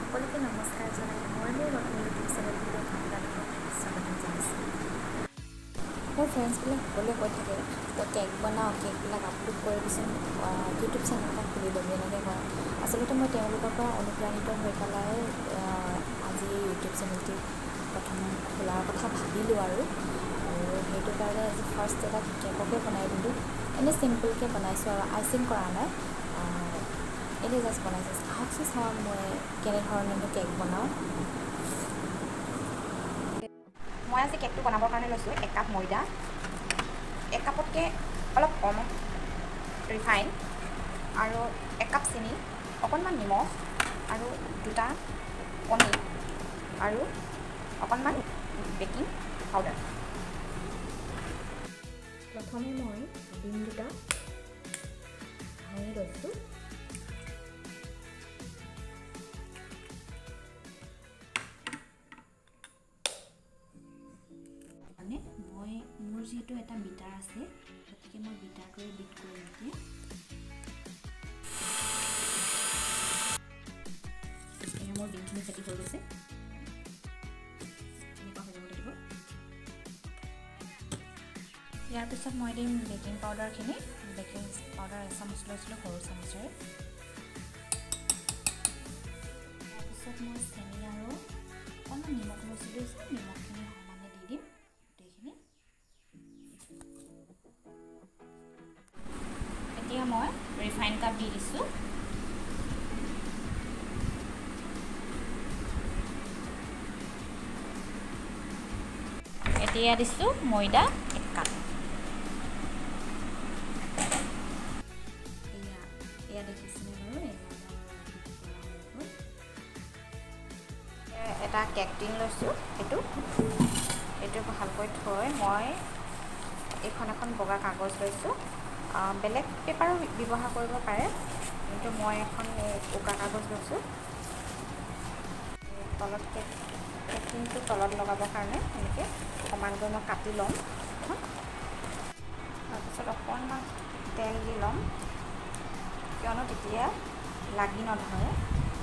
সকলোকে নমস্কাৰ জনাই মই মোৰ নতুন ইউটিউব চেনেলটোলৈ আপোনালোকক স্বাগতম জনাইছোঁ। মোৰ ফ্ৰেণ্ডছবিলাক সকলোৱে কৈ থাকে তই কেক বনাওঁ, কেকবিলাক আপলোড কৰিবিচোন ইউটিউব চেনেল এটা খুলি ল'বি এনেকৈ কয়। আচলতে মই তেওঁলোকৰ পৰা অনুপ্ৰাণিত হৈ পেলাই আজি ইউটিউব চেনেলটি প্ৰথম খোলাৰ কথা ভাবিলোঁ আৰু সেইটো কাৰণে আজি ফাৰ্ষ্ট এটা কেককে বনাই দিলোঁ। এনেই চিম্পলকৈ বনাইছোঁ আৰু আইচিং কৰা নাই, এনেই জাষ্ট বনাইছোঁ। আহকচোন চাওঁ মই কেনেধৰণেনো কেক বনাওঁ। মই আজি কেকটো বনাবৰ কাৰণে লৈছোঁ 1 কাপ ময়দা, 1 কাপতকৈ অলপ কম ৰিফাইন আৰু 1 কাপ চেনি, অকণমান নিমখ আৰু 2টা কণী আৰু অকণমান বেকিং পাউডাৰ। প্ৰথমে মই ডিম 2টা ভাঙি লৈছোঁ। মোৰ যিহেতু এটা বিটাৰ আছে, গতিকে মই বিটাৰটোৱে বিট কৰি দিয়ে মোৰ ডিমখিনি ফেটি হৈ গৈছে। এনেকুৱা হৈ যাব লাগিব। ইয়াৰ পিছত মই দিম বেকিং পাউডাৰখিনি। বেকিং পাউডাৰ এচামুচ লৈছিলোঁ সৰু চামুচেৰে। তাৰপিছত মই চেনি আৰু অকণমান নিমখ লৈছিলোঁ, নিমখখিনি সমানে দি দিম গোটেইখিনি। এতিয়া মই ৰিফাইন কাপ দি দিছোঁ। এতিয়া দিছোঁ ময়দা 1 কাপ। এয়া দেখিছেনে বাৰু, এটা কেক টিন লৈছোঁ। এইটো ভালকৈ থৈ মই এইখন এখন বগা কাগজ লৈছোঁ। বেলেগ পেপাৰো ব্যৱহাৰ কৰিব পাৰে, কিন্তু মই এখন বগা কাগজ লৈছোঁ। তলত কেক টিনটো তলত লগাবৰ কাৰণে এনেকৈ সমানকৈ মই কাটি ল'ম। তাৰপিছত অকণমান তেল দি ল'ম, কিয়নো তেতিয়া লাগি নধৰে,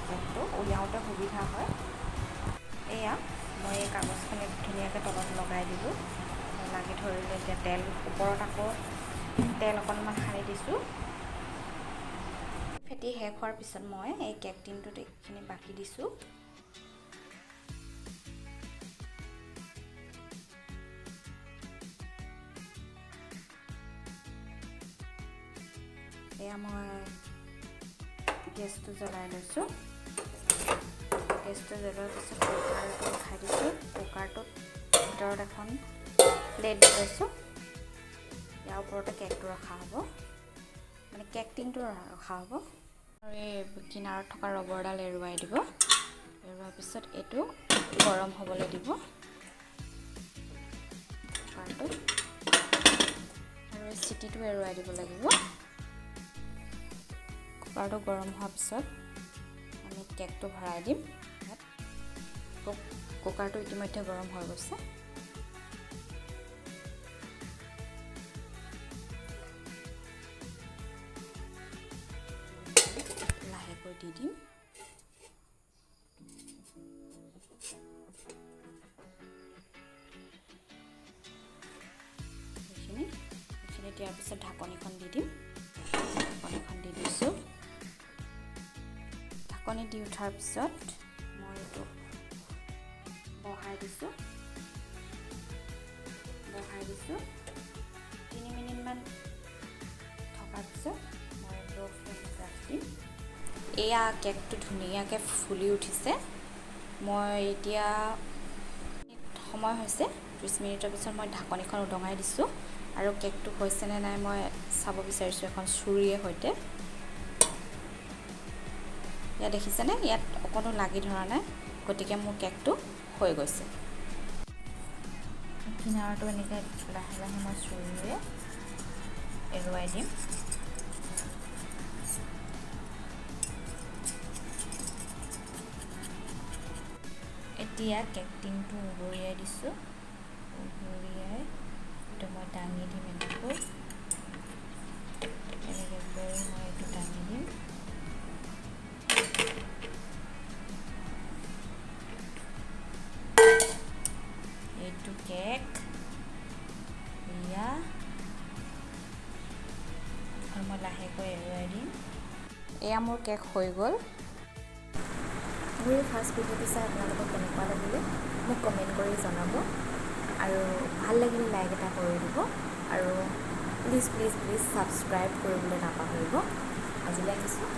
কেকটো উলিয়াওঁতে সুবিধা হয়। এয়া মই এই কাগজখিনি ধুনীয়াকৈ তলত লগাই দিলোঁ। লাগি ধৰিলে এতিয়া তেল ওপৰত আকৌ তেল অকণমান সানি দিছোঁ। ফেটি শেষ হোৱাৰ পিছত মই এই কেক টিনটোত এইখিনি বাকি দিছোঁ। এয়া মই গেছটো জ্বলাই লৈছোঁ। গেছটো জ্বলোৱাৰ পিছত কুকাৰটো উঠাই দিছোঁ। কুকাৰটোত ভিতৰত এখন প্লেট লৈছোঁ। ইয়াৰ ওপৰতে কেকটো ৰখা হ'ব, মানে কেক টিনটো ৰখা হ'ব। আৰু এই কিনাৰত থকা ৰবৰডাল এৰুৱাই দিব। এৰুৱাৰ পিছত এইটো গৰম হ'বলৈ দিব কুকাৰটো, আৰু এই চিটিটো এৰুৱাই দিব লাগিব। কুকাৰটো গৰম হোৱাৰ পিছত আমি কেকটো ভৰাই দিম। কুকাৰটো ইতিমধ্যে গৰম হৈ গৈছে। লাহেকৈ দি দিম। এইখিনি দিয়াৰ পিছত ঢাকনিখন দি দিম। ঢাকনিখন দি দিছোঁ। ঢাকনি দি উঠাৰ পিছত মই এইটো বহাই দিছোঁ। 3 মিনিটমান থকাৰ পিছত মই ল' ফ্লেমত ৰাখি দিম। এয়া কেকটো ধুনীয়াকৈ ফুলি উঠিছে। মই এতিয়া সময় হৈছে 30 মিনিটৰ পিছত মই ঢাকনিখন উদঙাই দিছোঁ, আৰু কেকটো হৈছেনে নাই মই চাব বিচাৰিছোঁ এখন চুৰিৰে সৈতে। ইয়াত দেখিছেনে, ইয়াত অকণো লাগি ধৰা নাই, গতিকে মোৰ কেকটো হৈ গৈছে। কিনাৰটো এনেকৈ লাহে লাহে মই চুৰিৰে এৰুৱাই দিম। এতিয়া কেক টিনটো উবুৰিয়াই দিছোঁ। উবুৰিয়াই এইটো মই দাঙি দিম এনেকৈ কৰি মই এইটো দাঙি দিম। এয়া মোৰ কেক হৈ গ'ল। মোৰ এই ফাৰ্ষ্ট ভিডিঅ'টো চাই আপোনালোকক কেনেকুৱা লাগিলে মোক কমেণ্ট কৰি জনাব, আৰু ভাল লাগিলে লাইক এটা কৰি দিব, আৰু প্লিজ ছাবস্ক্ৰাইব কৰিবলৈ নাপাহৰিব। আজিলৈ আহিছোঁ।